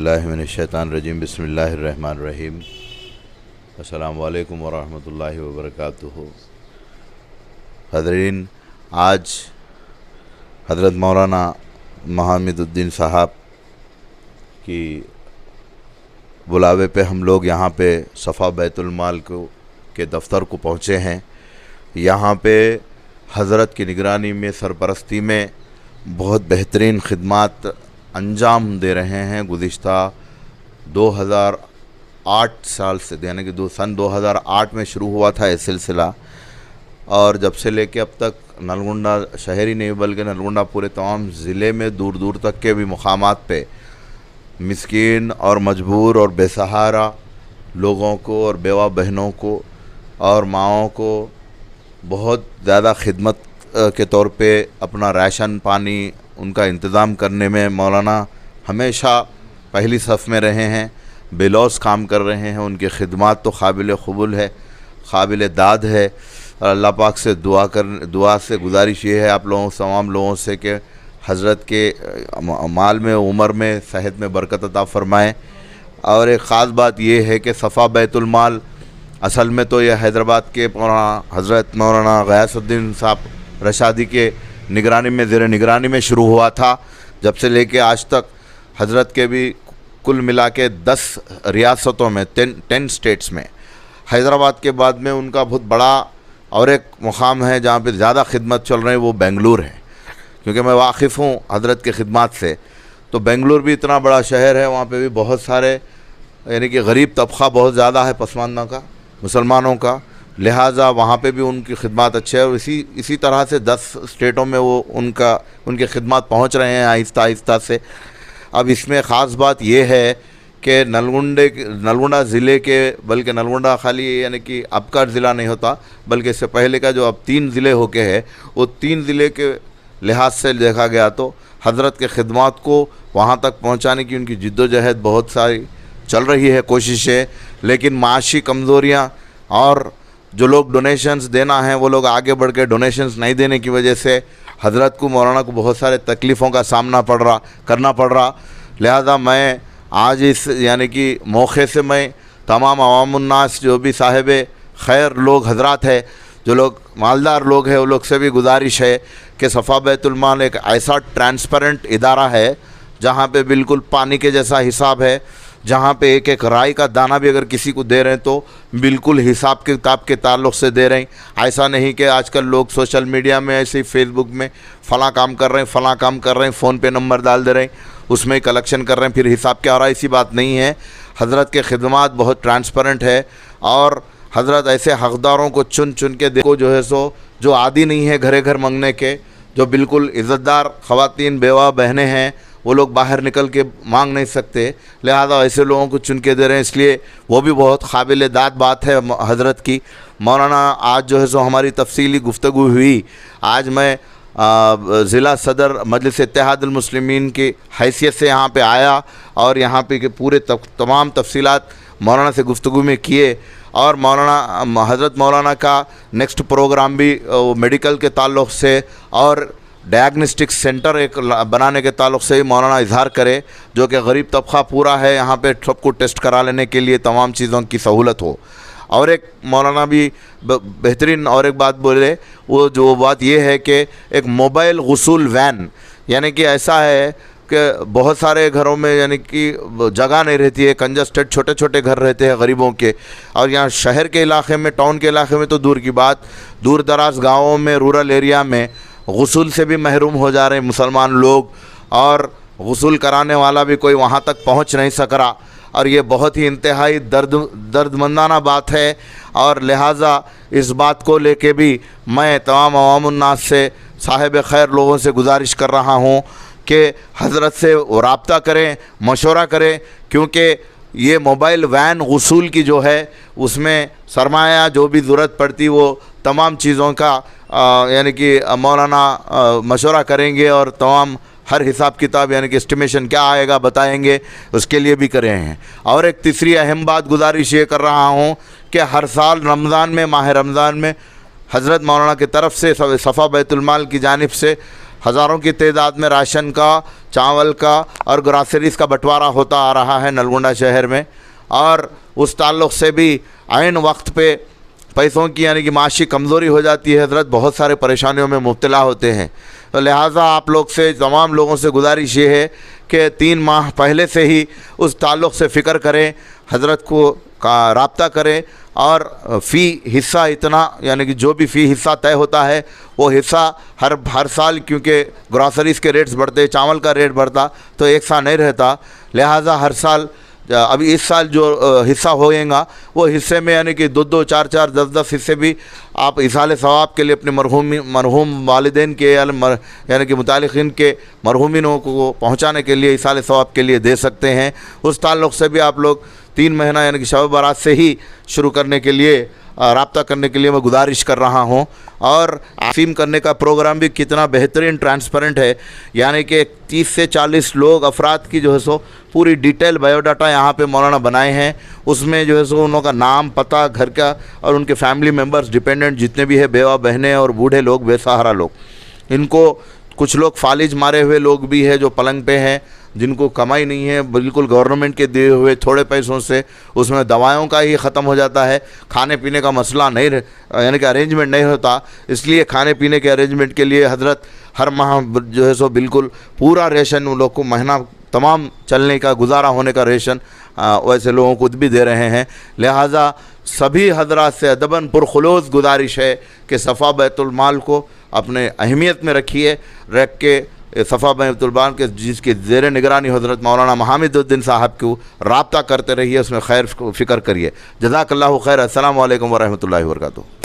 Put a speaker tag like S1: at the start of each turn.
S1: باللہ من الشیطان الرجیم بسم اللہ الرحمن الرحیم السلام علیکم ورحمۃ اللہ وبرکاتہ۔ حضرین، آج حضرت مولانا محمد الدین صاحب کی بلاوے پہ ہم لوگ یہاں پہ صفا بیت المال کے دفتر کو پہنچے ہیں۔ یہاں پہ حضرت کی نگرانی میں سرپرستی میں بہت بہترین خدمات انجام دے رہے ہیں۔ گزشتہ 2008 سال سے، یعنی کہ سن 2008 میں شروع ہوا تھا یہ سلسلہ، اور جب سے لے کے اب تک نلگنڈا شہر ہی نہیں بلکہ نلگنڈا پورے تمام ضلع میں دور دور تک کے بھی مقامات پہ مسکین اور مجبور اور بے سہارا لوگوں کو اور بیوہ بہنوں کو اور ماؤں کو بہت زیادہ خدمت کے طور پہ اپنا راشن پانی ان کا انتظام کرنے میں مولانا ہمیشہ پہلی صف میں رہے ہیں، بے لوث کام کر رہے ہیں۔ ان کی خدمات تو قابل قبول ہے، قابل داد ہے، اور اللہ پاک سے دعا سے گزارش یہ ہے آپ لوگوں تمام لوگوں سے کہ حضرت کے مال میں عمر میں صحت میں برکت عطا فرمائیں۔ اور ایک خاص بات یہ ہے کہ صفا بیت المال اصل میں تو یہ حیدرآباد کے حضرت مولانا غیاث الدین صاحب رشادی کے نگرانی میں زیر نگرانی میں شروع ہوا تھا۔ جب سے لے کے آج تک حضرت کے بھی کل ملا کے 10 ریاستوں میں 10 اسٹیٹس میں، حیدرآباد کے بعد میں ان کا بہت بڑا اور ایک مقام ہے جہاں پہ زیادہ خدمت چل رہی ہے، وہ بنگلور ہے۔ کیونکہ میں واقف ہوں حضرت کے خدمات سے، تو بنگلور بھی اتنا بڑا شہر ہے، وہاں پہ بھی بہت سارے یعنی کہ غریب طبقہ بہت زیادہ ہے پسماندہ کا، مسلمانوں کا، لہٰذا وہاں پہ بھی ان کی خدمات اچھے ہیں۔ اور اسی طرح سے 10 اسٹیٹوں میں ان کی خدمات پہنچ رہے ہیں آہستہ آہستہ سے۔ اب اس میں خاص بات یہ ہے کہ نلگنڈا ضلع کے، بلکہ نلگنڈا خالی یعنی کہ اب کا ضلع نہیں ہوتا بلکہ اس سے پہلے کا جو اب 3 ضلع ہو کے ہے، وہ 3 ضلع کے لحاظ سے دیکھا گیا تو حضرت کے خدمات کو وہاں تک پہنچانے کی ان کی جد و جہد بہت ساری چل رہی ہے، کوششیں، لیکن معاشی کمزوریاں اور جو لوگ ڈونیشنز دینا ہیں وہ لوگ آگے بڑھ کے ڈونیشنز نہیں دینے کی وجہ سے حضرت کو مولانا کو بہت سارے تکلیفوں کا سامنا کرنا پڑ رہا۔ لہذا میں آج اس یعنی کہ موقع سے میں تمام عوام الناس جو بھی صاحب خیر لوگ حضرات ہیں، جو لوگ مالدار لوگ ہیں، وہ لوگ سے بھی گزارش ہے کہ صفا بیت المال ایک ایسا ٹرانسپیرنٹ ادارہ ہے جہاں پہ بالکل پانی کے جیسا حساب ہے، جہاں پہ ایک ایک رائے کا دانہ بھی اگر کسی کو دے رہے ہیں تو بالکل حساب کتاب کے تعلق سے دے رہے ہیں۔ ایسا نہیں کہ آج کل لوگ سوشل میڈیا میں ایسے ہی فیس بک میں فلاں کام کر رہے ہیں، فون پہ نمبر ڈال دے رہے ہیں، اس میں کلیکشن کر رہے ہیں، پھر حساب کیا ہو رہا ہے، ایسی بات نہیں ہے۔ حضرت کے خدمات بہت ٹرانسپیرنٹ ہے، اور حضرت ایسے حقداروں کو چن کے دیکھو جو ہے سو جو عادی نہیں ہے گھر گھر منگنے کے، جو بالکل عزت دار خواتین بیوہ بہنیں ہیں، وہ لوگ باہر نکل کے مانگ نہیں سکتے، لہذا ایسے لوگوں کو چن کے دے رہے ہیں، اس لیے وہ بھی بہت قابل داد بات ہے حضرت کی۔ مولانا آج جو ہے سو ہماری تفصیلی گفتگو ہوئی۔ آج میں ضلع صدر مجلس اتحاد المسلمین کی حیثیت سے یہاں پہ آیا اور یہاں پہ کے پورے تمام تفصیلات مولانا سے گفتگو میں کیے، اور حضرت مولانا کا نیکسٹ پروگرام بھی میڈیکل کے تعلق سے اور ڈائگنوسٹک سینٹر ایک بنانے کے تعلق سے مولانا اظہار کرے، جو کہ غریب طبقہ پورا ہے، یہاں پہ سب کو ٹیسٹ کرا لینے کے لیے تمام چیزوں کی سہولت ہو۔ اور ایک مولانا بھی بہترین اور ایک بات بولے، وہ جو بات یہ ہے کہ ایک موبائل غسول وین، یعنی کہ ایسا ہے کہ بہت سارے گھروں میں یعنی کہ جگہ نہیں رہتی ہے، کنجسٹڈ چھوٹے چھوٹے گھر رہتے ہیں غریبوں کے، اور یہاں شہر کے علاقے میں، ٹاؤن کے علاقے میں تو دور کی بات، دور دراز گاؤں میں، رورل ایریا میں غسل سے بھی محروم ہو جا رہے ہیں مسلمان لوگ، اور غسل کرانے والا بھی کوئی وہاں تک پہنچ نہیں سک رہا، اور یہ بہت ہی انتہائی درد مندانہ بات ہے۔ اور لہٰذا اس بات کو لے کے بھی میں تمام عوام الناس سے، صاحب خیر لوگوں سے گزارش کر رہا ہوں کہ حضرت سے رابطہ کریں، مشورہ کریں، کیونکہ یہ موبائل وین غسول کی جو ہے اس میں سرمایہ جو بھی ضرورت پڑتی وہ تمام چیزوں کا یعنی کہ مولانا مشورہ کریں گے، اور تمام ہر حساب کتاب یعنی کہ اسٹیمیشن کیا آئے گا بتائیں گے، اس کے لیے بھی کرے ہیں۔ اور ایک تیسری اہم بات گزارش یہ کر رہا ہوں کہ ہر سال رمضان میں، ماہ رمضان میں، حضرت مولانا کی طرف سے صفا بیت المال کی جانب سے ہزاروں کی تعداد میں راشن کا, چاول کا اور گراسریز کا بٹوارہ ہوتا آ رہا ہے نلگنڈا شہر میں, اور اس تعلق سے بھی عین وقت پہ پیسوں کی یعنی کہ معاشی کمزوری ہو جاتی ہے حضرت, بہت سارے پریشانیوں میں مبتلا ہوتے ہیں. تو لہٰذا آپ لوگ سے, تمام لوگوں سے گزارش یہ ہے کہ 3 ماہ پہلے سے ہی اس تعلق سے فکر کریں, حضرت کو رابطہ کریں, اور فی حصہ اتنا یعنی کہ جو بھی فی حصہ طے ہوتا ہے وہ حصہ ہر سال, کیونکہ گراسریز کے ریٹس بڑھتے, چاول کا ریٹ بڑھتا تو ایک سا نہیں رہتا, لہٰذا ہر سال, ابھی اس سال جو حصہ ہوئیں گا وہ حصے میں یعنی کہ 2 4 10 حصے بھی آپ ایصال ثواب کے لیے اپنے مرحوم والدین کے یعنی کہ متعلقین کے مرحومینوں کو پہنچانے کے لیے ایصال ثواب کے لیے دے سکتے ہیں. اس تعلق سے بھی آپ لوگ 3 مہینہ یعنی کہ شب برات سے ہی شروع کرنے کے لیے, رابطہ کرنے کے لیے میں گزارش کر رہا ہوں. اور تقسیم کرنے کا پروگرام بھی کتنا بہترین ٹرانسپیرنٹ ہے, یعنی کہ 30 سے 40 لوگ افراد کی جو ہے سو پوری ڈیٹیل بایو ڈاٹا یہاں پہ مولانا بنائے ہیں. اس میں جو ہے سو انہوں کا نام, پتہ, گھر کا اور ان کے فیملی ممبرز, ڈیپینڈنٹ جتنے بھی ہے, بیوہ بہنیں اور بوڑھے لوگ, بے سہارا لوگ, ان کو, کچھ لوگ فالج مارے ہوئے لوگ بھی ہیں جو پلنگ پہ ہیں, جن کو کمائی نہیں ہے, بالکل گورنمنٹ کے دیے ہوئے تھوڑے پیسوں سے اس میں دوائوں کا ہی ختم ہو جاتا ہے, کھانے پینے کا مسئلہ نہیں یعنی کہ ارینجمنٹ نہیں ہوتا. اس لیے کھانے پینے کے ارینجمنٹ کے لیے حضرت ہر ماہ جو ہے سو بالکل پورا ریشن ان لوگ کو مہینہ تمام چلنے کا, گزارا ہونے کا ریشن ویسے لوگوں کو بھی دے رہے ہیں. لہٰذا سبھی حضرات سے ادباً پرخلوص گزارش ہے کہ صفا بیت المال کو اپنے اہمیت میں رکھیے, رکھ کے صفا بیت المال کے جس کی زیر نگرانی حضرت مولانا محمد الدین صاحب کو رابطہ کرتے رہیے, اس میں خیر فکر کریے. جزاک اللہ خیر. السلام علیکم ورحمۃ اللہ وبرکاتہ.